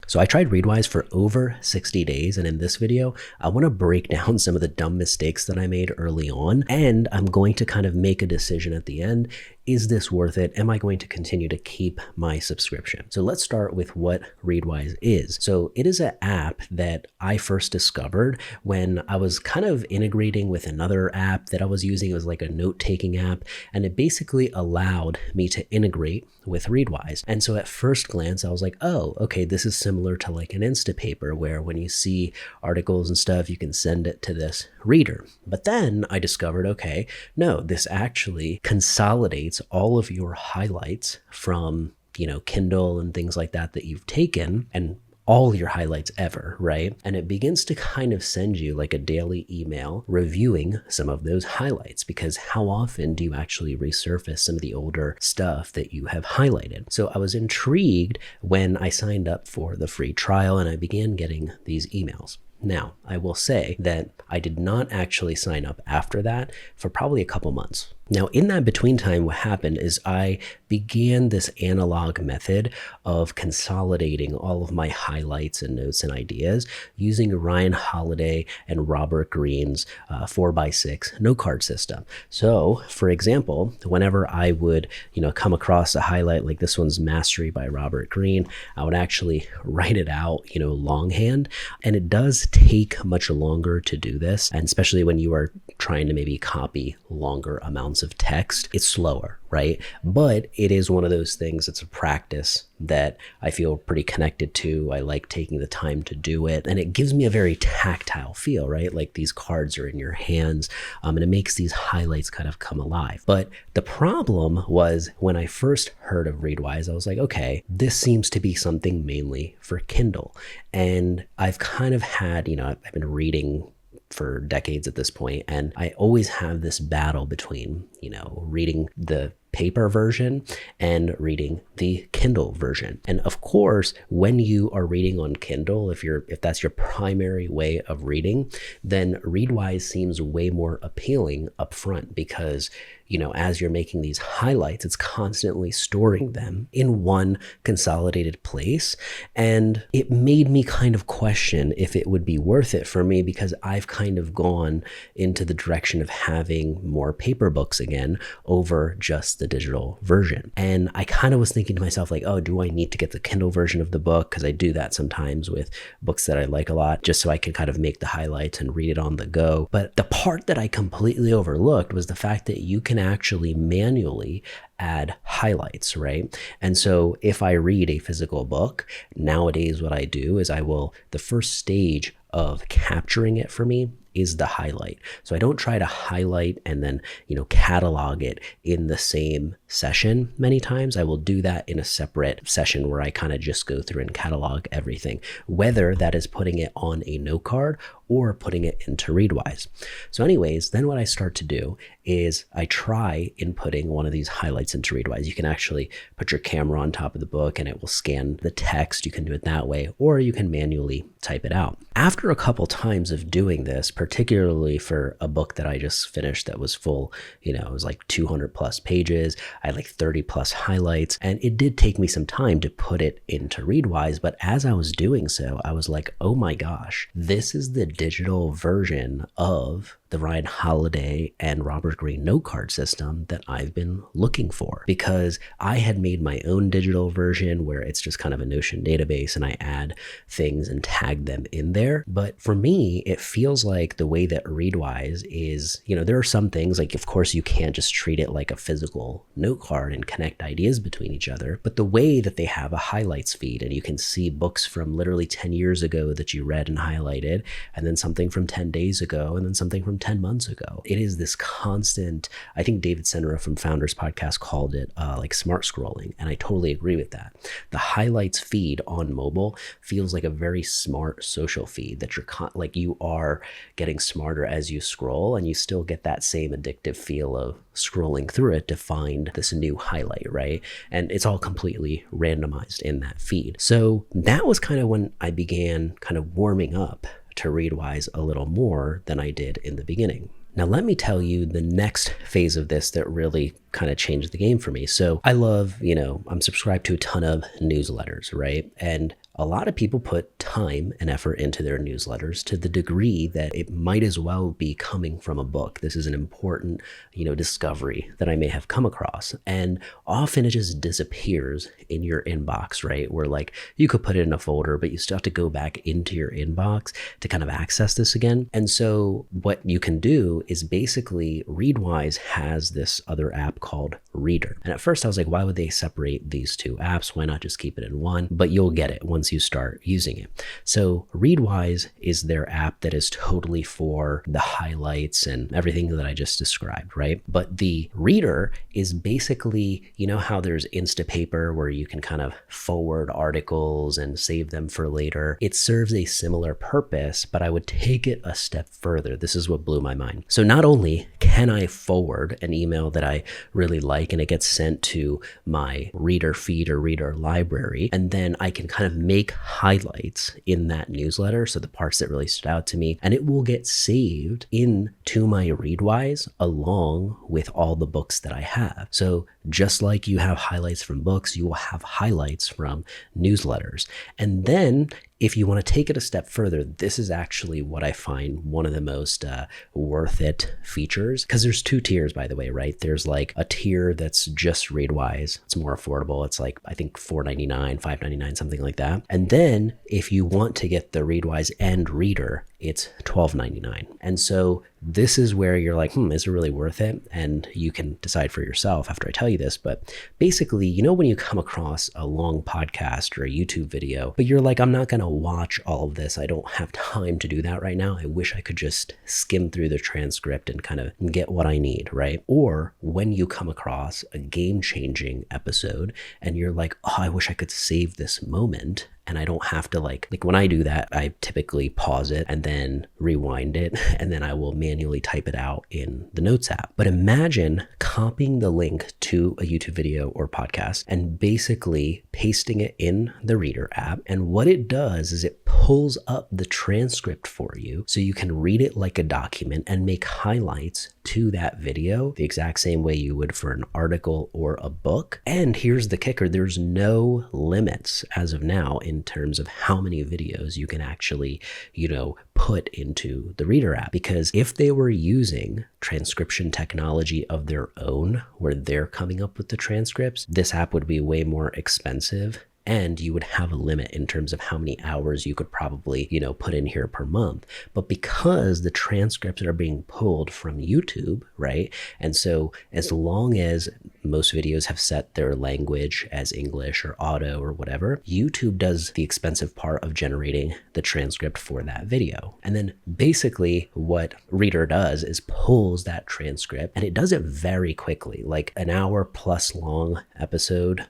So I tried Readwise for over 60 days, and in this video, I want to break down some of the dumb mistakes that I made early on, and I'm going to kind of make a decision at the end. Is this worth it? Am I going to continue to keep my subscription? So let's start with what Readwise is. So it is an app that I first discovered when I was kind of integrating with another app that I was using. It was like a note-taking app, and it basically allowed me to integrate with Readwise. And so at first glance, I was like, oh, okay, this is similar to like an Instapaper where when you see articles and stuff, you can send it to this reader. But then I discovered, okay, no, this actually consolidates all of your highlights from, Kindle and things like that you've taken, and all your highlights ever, right? And it begins to kind of send you like a daily email reviewing some of those highlights, because how often do you actually resurface some of the older stuff that you have highlighted? So I was intrigued when I signed up for the free trial and I began getting these emails. Now, I will say that I did not actually sign up after that for probably a couple months. Now, in that between time, what happened is I began this analog method of consolidating all of my highlights and notes and ideas using Ryan Holiday and Robert Greene's 4x6 note card system. So, for example, whenever I would, come across a highlight like this one's Mastery by Robert Greene, I would actually write it out, longhand. And it does take much longer to do this, and especially when you are trying to maybe copy longer amounts of text, it's slower, right? But it is one of those things, it's a practice that I feel pretty connected to. I like taking the time to do it, and it gives me a very tactile feel, right? Like these cards are in your hands, and it makes these highlights kind of come alive. But the problem was when I first heard of Readwise, I was like, okay, this seems to be something mainly for Kindle. And I've kind of had, I've been reading for decades at this point, and I always have this battle between, reading the paper version and reading the Kindle version. And of course, when you are reading on Kindle, if that's your primary way of reading, then Readwise seems way more appealing up front because as you're making these highlights, it's constantly storing them in one consolidated place. And it made me kind of question if it would be worth it for me, because I've kind of gone into the direction of having more paper books again over just the digital version. And I kind of was thinking to myself like, oh, do I need to get the Kindle version of the book? Because I do that sometimes with books that I like a lot, just so I can kind of make the highlights and read it on the go. But the part that I completely overlooked was the fact that you can actually manually add highlights, right? And so if I read a physical book, nowadays what I do is the first stage of capturing it for me is the highlight. So I don't try to highlight and then, catalog it in the same session many times. I will do that in a separate session where I kind of just go through and catalog everything, whether that is putting it on a note card or putting it into Readwise. So anyways, then what I start to do is I try inputting one of these highlights into Readwise. You can actually put your camera on top of the book and it will scan the text. You can do it that way, or you can manually type it out. After a couple times of doing this, particularly for a book that I just finished that was full, it was like 200 plus pages. I had like 30 plus highlights, and it did take me some time to put it into Readwise. But as I was doing so, I was like, oh my gosh, this is the digital version of the Ryan Holiday and Robert Greene note card system that I've been looking for, because I had made my own digital version where it's just kind of a Notion database and I add things and tag them in there. But for me, it feels like the way that Readwise is, there are some things like, of course, you can't just treat it like a physical note card and connect ideas between each other, but the way that they have a highlights feed and you can see books from literally 10 years ago that you read and highlighted, and then something from 10 days ago, and then something from 10 months ago. It is this constant, I think David Senra from Founders Podcast called it like smart scrolling. And I totally agree with that. The highlights feed on mobile feels like a very smart social feed that you are getting smarter as you scroll, and you still get that same addictive feel of scrolling through it to find this new highlight, right? And it's all completely randomized in that feed. So that was kind of when I began kind of warming up to Readwise a little more than I did in the beginning. Now, let me tell you the next phase of this that really kind of changed the game for me. So I love, I'm subscribed to a ton of newsletters, right? And a lot of people put time and effort into their newsletters to the degree that it might as well be coming from a book. This is an important, discovery that I may have come across. And often it just disappears in your inbox, right? Where like you could put it in a folder, but you still have to go back into your inbox to kind of access this again. And so what you can do is basically Readwise has this other app called Reader. And at first I was like, why would they separate these two apps? Why not just keep it in one? But you'll get it once you start using it. So Readwise is their app that is totally for the highlights and everything that I just described, right? But the Reader is basically, how there's Instapaper where you can kind of forward articles and save them for later. It serves a similar purpose, but I would take it a step further. This is what blew my mind. So not only can I forward an email that I really like and it gets sent to my Reader feed or Reader library, and then I can kind of make highlights in that newsletter, so the parts that really stood out to me, and it will get saved into my Readwise along with all the books that I have. So just like you have highlights from books, you will have highlights from newsletters. And then if you want to take it a step further, this is actually what I find one of the most worth it features, because there's two tiers, by the way, right? There's like a tier that's just Readwise. It's more affordable. It's like, I think $4.99, $5.99, something like that. And then if you want to get the Readwise and Reader, it's $12.99. And so this is where you're like, is it really worth it? And you can decide for yourself after I tell you this. But basically, when you come across a long podcast or a YouTube video, but you're like, I'm not going to watch all of this. I don't have time to do that right now. I wish I could just skim through the transcript and kind of get what I need, right? Or when you come across a game-changing episode and you're like, oh, I wish I could save this moment. And I don't have to like when I do that, I typically pause it and then rewind it, and then I will manually type it out in the Notes app. But imagine copying the link to a YouTube video or podcast and basically pasting it in the Reader app. And what it does is it pulls up the transcript for you so you can read it like a document and make highlights to that video the exact same way you would for an article or a book. And here's the kicker, there's no limits as of now in terms of how many videos you can actually, put into the Reader app. Because if they were using transcription technology of their own, where they're coming up with the transcripts, this app would be way more expensive. And you would have a limit in terms of how many hours you could probably, put in here per month. But because the transcripts are being pulled from YouTube, right? And so as long as most videos have set their language as English or auto or whatever, YouTube does the expensive part of generating the transcript for that video. And then basically what Reader does is pulls that transcript, and it does it very quickly. Like an hour plus long episode,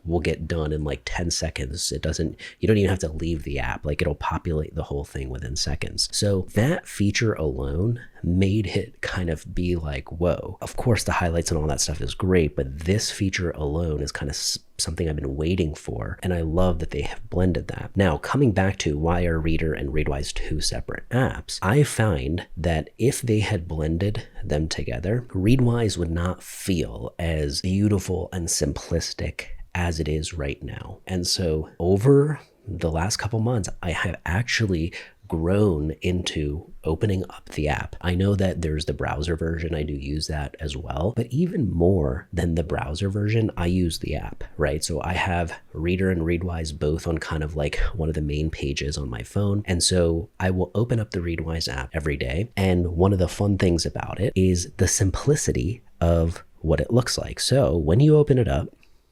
will get done in like 10 seconds. You don't even have to leave the app. Like it'll populate the whole thing within seconds. So that feature alone made it kind of be like, whoa, of course the highlights and all that stuff is great, but this feature alone is kind of something I've been waiting for. And I love that they have blended that. Now, coming back to why are Reader and Readwise two separate apps, I find that if they had blended them together, Readwise would not feel as beautiful and simplistic as it is right now. And so over the last couple months, I have actually grown into opening up the app. I know that there's the browser version. I do use that as well. But even more than the browser version, I use the app, right? So I have Reader and Readwise both on kind of like one of the main pages on my phone. And so I will open up the Readwise app every day. And one of the fun things about it is the simplicity of what it looks like. So when you open it up,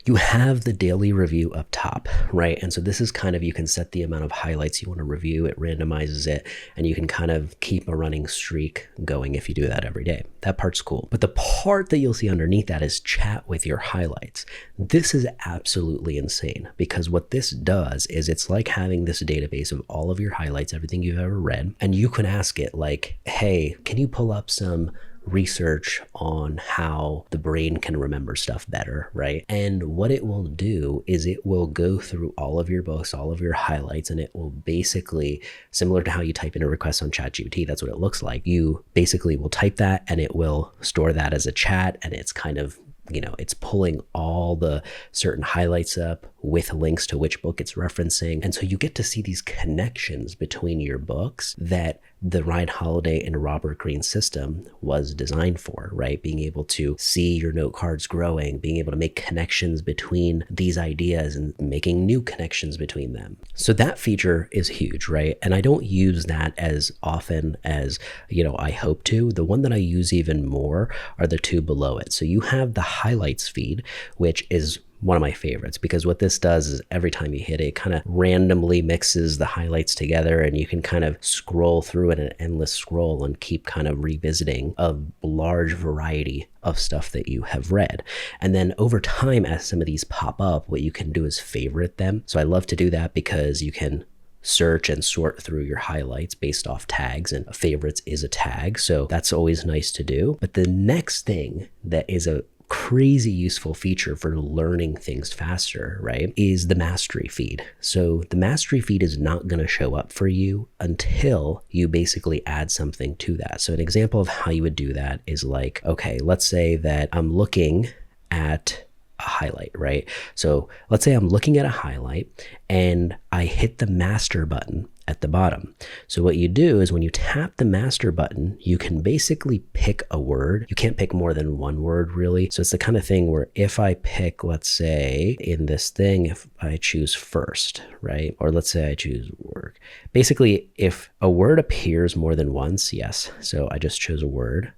you have the daily review up top, right? And so this is kind of, you can set the amount of highlights you want to review, it randomizes it, and you can kind of keep a running streak going if you do that every day. That part's cool. But the part that you'll see underneath that is chat with your highlights. This is absolutely insane, because what this does is it's like having this database of all of your highlights, everything you've ever read, and you can ask it like, hey, can you pull up some research on how the brain can remember stuff better, right? And what it will do is it will go through all of your books, all of your highlights, and it will basically, similar to how you type in a request on ChatGPT, that's what it looks like. You basically will type that and it will store that as a chat, and it's kind of it's pulling all the certain highlights up with links to which book it's referencing. And so you get to see these connections between your books that the Ryan Holiday and Robert Greene system was designed for, right? Being able to see your note cards growing, being able to make connections between these ideas and making new connections between them. So that feature is huge, right? And I don't use that as often as, I hope to. The one that I use even more are the two below it. So you have the highlights feed, which is one of my favorites, because what this does is every time you hit it, it kind of randomly mixes the highlights together, and you can kind of scroll through it, an endless scroll, and keep kind of revisiting a large variety of stuff that you have read. And then over time, as some of these pop up, what you can do is favorite them. So I love to do that because you can search and sort through your highlights based off tags, and favorites is a tag. So that's always nice to do. But the next thing that is a crazy useful feature for learning things faster, right, is the mastery feed. So the mastery feed is not going to show up for you until you basically add something to that. So an example of how you would do that is like, okay, let's say that I'm looking at a highlight, right? So let's say I'm looking at a highlight and I hit the master button at the bottom. So what you do is when you tap the master button, you can basically pick a word. You can't pick more than one word really. So it's the kind of thing where if I pick, let's say in this thing, if I choose first, right? Or let's say I choose work. Basically, if a word appears more than once, yes. So I just chose a word.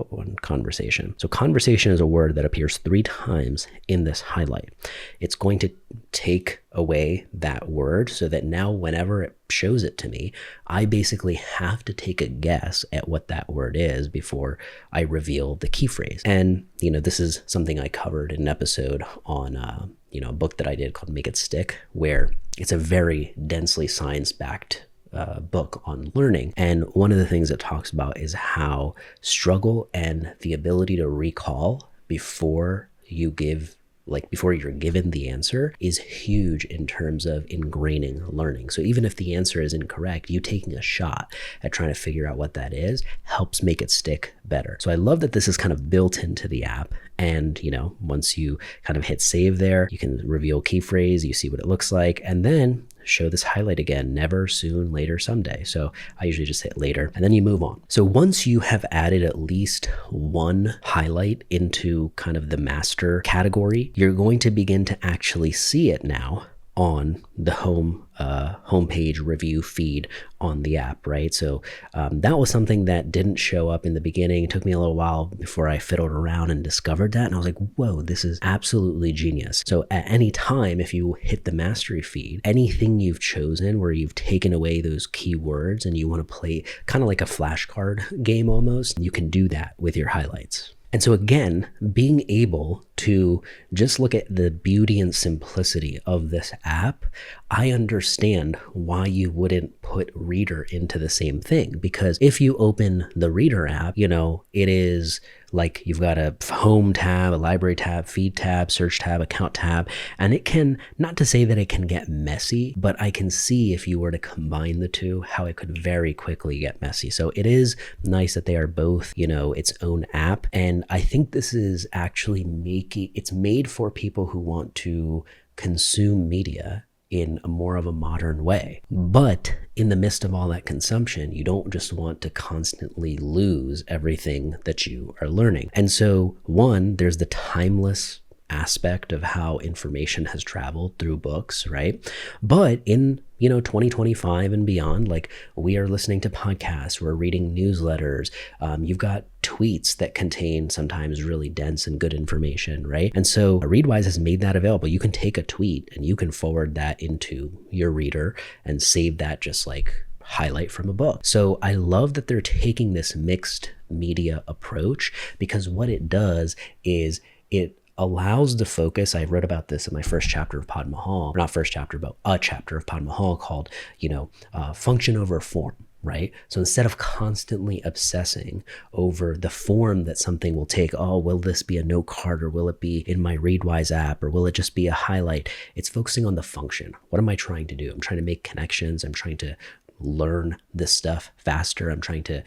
One conversation. So conversation is a word that appears 3 times in this highlight. It's going to take away that word so that now whenever it shows it to me, I basically have to take a guess at what that word is before I reveal the key phrase. And, this is something I covered in an episode on, a book that I did called Make It Stick, where it's a very densely science-backed book on learning. And one of the things it talks about is how struggle and the ability to recall before you're given the answer is huge in terms of ingraining learning. So even if the answer is incorrect, you taking a shot at trying to figure out what that is helps make it stick better. So I love that this is kind of built into the app. And, once you kind of hit save there, you can reveal key phrase, you see what it looks like, and then show this highlight again, never, soon, later, someday. So I usually just hit later and then you move on. So once you have added at least one highlight into kind of the master category, you're going to begin to actually see it now on the homepage review feed on the app, right? So that was something that didn't show up in the beginning. It took me a little while before I fiddled around and discovered that. And I was like, whoa, this is absolutely genius. So at any time, if you hit the mastery feed, anything you've chosen where you've taken away those keywords and you want to play kind of like a flashcard game almost, you can do that with your highlights. And so again, being able to just look at the beauty and simplicity of this app, I understand why you wouldn't put Reader into the same thing. Because if you open the Reader app, it is like you've got a home tab, a library tab, feed tab, search tab, account tab, and it can, not to say that it can get messy, but I can see if you were to combine the two, how it could very quickly get messy. So it is nice that they are both, its own app. And I think this is actually it's made for people who want to consume media in a more of a modern way. But in the midst of all that consumption, you don't just want to constantly lose everything that you are learning. And so one, there's the timeless aspect of how information has traveled through books, right? But in 2025 and beyond, like we are listening to podcasts, we're reading newsletters, you've got tweets that contain sometimes really dense and good information, right? And so Readwise has made that available. You can take a tweet and you can forward that into your reader and save that just like highlight from a book. So I love that they're taking this mixed media approach, because what it does is it allows the focus. I wrote about this in my first chapter of Pod Mahal, not first chapter, but a chapter of Pod Mahal called, function over form, right? So instead of constantly obsessing over the form that something will take, oh, will this be a note card, or will it be in my Readwise app, or will it just be a highlight? It's focusing on the function. What am I trying to do? I'm trying to make connections. I'm trying to learn this stuff faster. I'm trying to,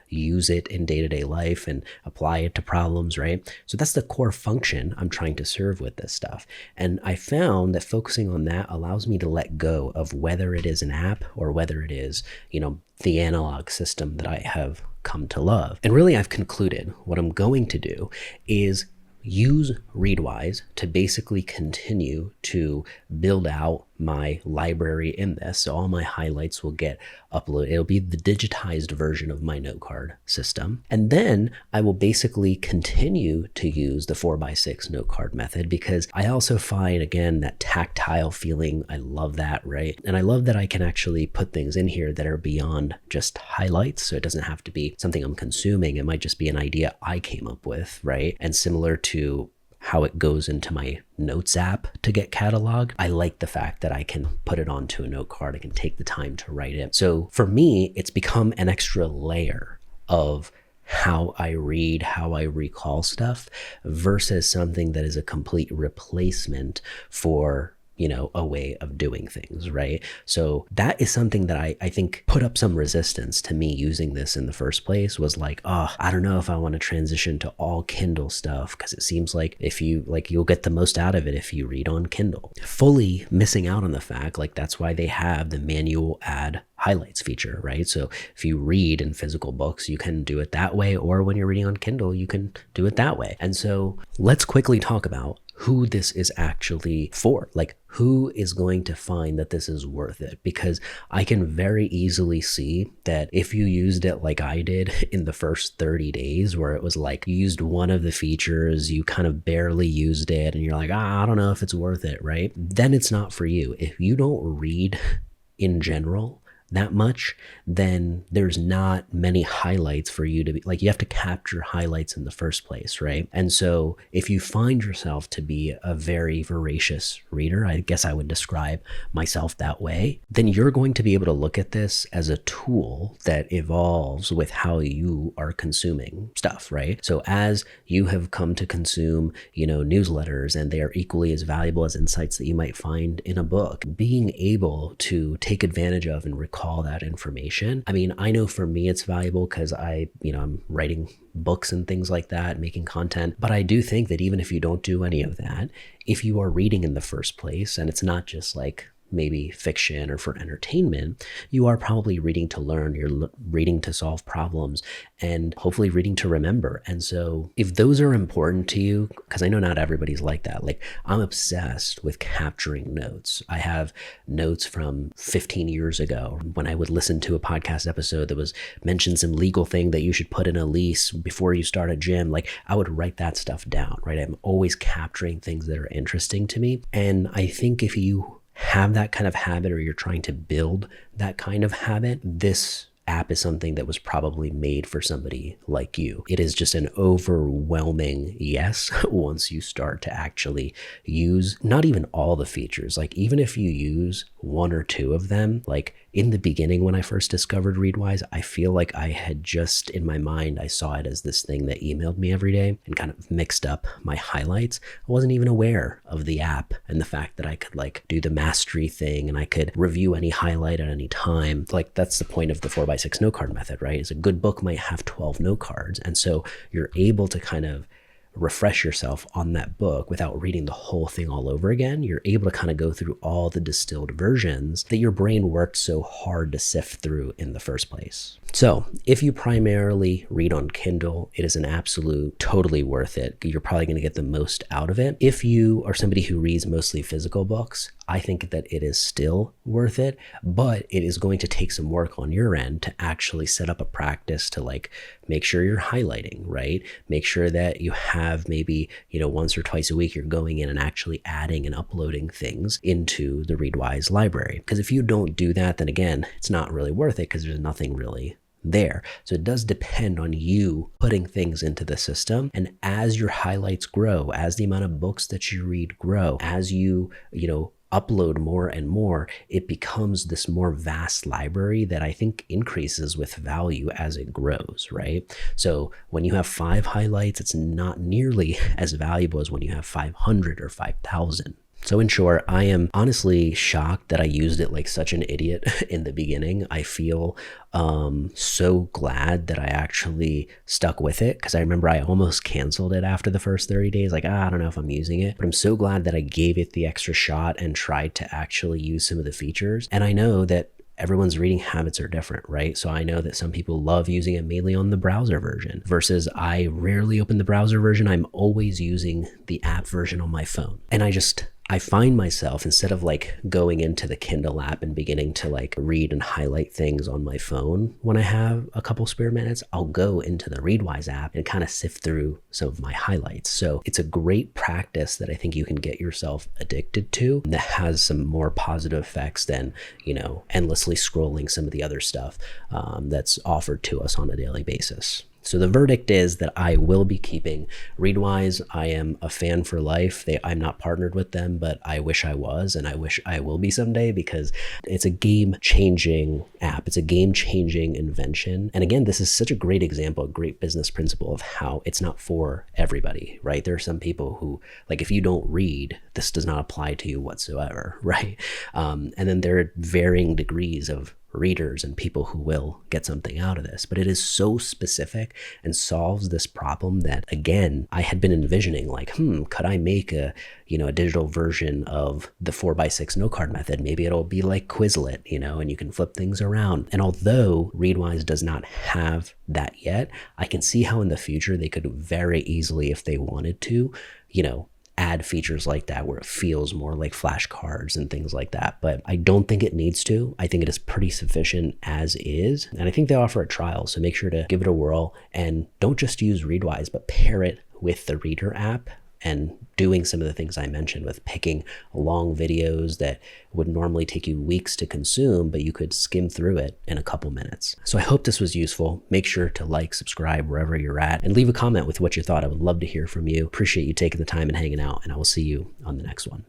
use it in day-to-day life and apply it to problems, right? So that's the core function I'm trying to serve with this stuff. And I found that focusing on that allows me to let go of whether it is an app or whether it is, the analog system that I have come to love. And really, I've concluded what I'm going to do is use Readwise to basically continue to build out my library in this. So all my highlights will get uploaded. It'll be the digitized version of my note card system. And then I will basically continue to use the 4x6 note card method because I also find, again, that tactile feeling. I love that, right? And I love that I can actually put things in here that are beyond just highlights. So it doesn't have to be something I'm consuming. It might just be an idea I came up with, right? And similar to how it goes into my notes app to get cataloged, I like the fact that I can put it onto a note card. I can take the time to write it. So for me, it's become an extra layer of how I read, how I recall stuff versus something that is a complete replacement for a way of doing things, right? So that is something that I think put up some resistance to me using this in the first place, was like, I don't know if I want to transition to all Kindle stuff because it seems like you'll get the most out of it if you read on Kindle. Fully missing out on the fact, that's why they have the manual add highlights feature, right? So if you read in physical books, you can do it that way, or when you're reading on Kindle, you can do it that way. And so let's quickly talk about who this is actually for. Who is going to find that this is worth it? Because I can very easily see that if you used it like I did in the first 30 days, where it was like you used one of the features, you kind of barely used it, and you're like, I don't know if it's worth it, right? Then it's not for you. If you don't read in general that much, then there's not many highlights for you to be you have to capture highlights in the first place, right? And so if you find yourself to be a very voracious reader, I guess I would describe myself that way, then you're going to be able to look at this as a tool that evolves with how you are consuming stuff, right? So as you have come to consume, newsletters, and they are equally as valuable as insights that you might find in a book, being able to take advantage of and recall that information. I mean, I know for me it's valuable because I'm writing books and things like that, making content. But I do think that even if you don't do any of that, if you are reading in the first place, and it's not just maybe fiction or for entertainment, you are probably reading to learn, you're reading to solve problems, and hopefully reading to remember. And so if those are important to you, because I know not everybody's like that, I'm obsessed with capturing notes. I have notes from 15 years ago when I would listen to a podcast episode that was mentioned some legal thing that you should put in a lease before you start a gym. I would write that stuff down, right? I'm always capturing things that are interesting to me. And I think if you have that kind of habit, or you're trying to build that kind of habit, this app is something that was probably made for somebody like you. It is just an overwhelming yes once you start to actually use not even all the features. Even if you use one or two of them, in the beginning when I first discovered Readwise, I feel like I had just, in my mind, I saw it as this thing that emailed me every day and kind of mixed up my highlights. I wasn't even aware of the app and the fact that I could do the mastery thing and I could review any highlight at any time. That's the point of the 4x6 note card method, right? Is a good book might have 12 note cards. And so you're able to kind of refresh yourself on that book without reading the whole thing all over again. You're able to kind of go through all the distilled versions that your brain worked so hard to sift through in the first place. So if you primarily read on Kindle, it is an absolute totally worth it. You're probably going to get the most out of it. If you are somebody who reads mostly physical books, I think that it is still worth it, but it is going to take some work on your end to actually set up a practice to make sure you're highlighting, right? Make sure that you have maybe, once or twice a week, you're going in and actually adding and uploading things into the Readwise library. Because if you don't do that, then again, it's not really worth it because there's nothing really there. So it does depend on you putting things into the system. And as your highlights grow, as the amount of books that you read grow, as you upload more and more, it becomes this more vast library that I think increases with value as it grows, right? So when you have 5 highlights, it's not nearly as valuable as when you have 500 or 5,000. So in short, I am honestly shocked that I used it like such an idiot in the beginning. I feel so glad that I actually stuck with it, because I remember I almost canceled it after the first 30 days. Like, I don't know if I'm using it, but I'm so glad that I gave it the extra shot and tried to actually use some of the features. And I know that everyone's reading habits are different, right? So I know that some people love using it mainly on the browser version versus I rarely open the browser version. I'm always using the app version on my phone. And I find myself, instead of like going into the Kindle app and beginning to like read and highlight things on my phone when I have a couple spare minutes, I'll go into the Readwise app and kind of sift through some of my highlights. So it's a great practice that I think you can get yourself addicted to that has some more positive effects than, endlessly scrolling some of the other stuff that's offered to us on a daily basis. So the verdict is that I will be keeping Readwise. I am a fan for life. I'm not partnered with them, but I wish I was, and I wish I will be someday, because it's a game-changing app. It's a game-changing invention. And again, this is such a great example, a great business principle of how it's not for everybody, right? There are some people who, like, if you don't read, this does not apply to you whatsoever, right? And then there are varying degrees of readers and people who will get something out of this, but it is so specific and solves this problem that, again, I had been envisioning, like, could I make a digital version of the 4x6 note card method? Maybe it'll be like Quizlet, and you can flip things around. And although Readwise does not have that yet, I can see how in the future they could very easily, if they wanted to, add features like that where it feels more like flashcards and things like that. But I don't think it needs to. I think it is pretty sufficient as is. And I think they offer a trial, so make sure to give it a whirl, and don't just use Readwise, but pair it with the Reader app and doing some of the things I mentioned with picking long videos that would normally take you weeks to consume, but you could skim through it in a couple minutes. So I hope this was useful. Make sure to like, subscribe wherever you're at, and leave a comment with what you thought. I would love to hear from you. Appreciate you taking the time and hanging out, and I will see you on the next one.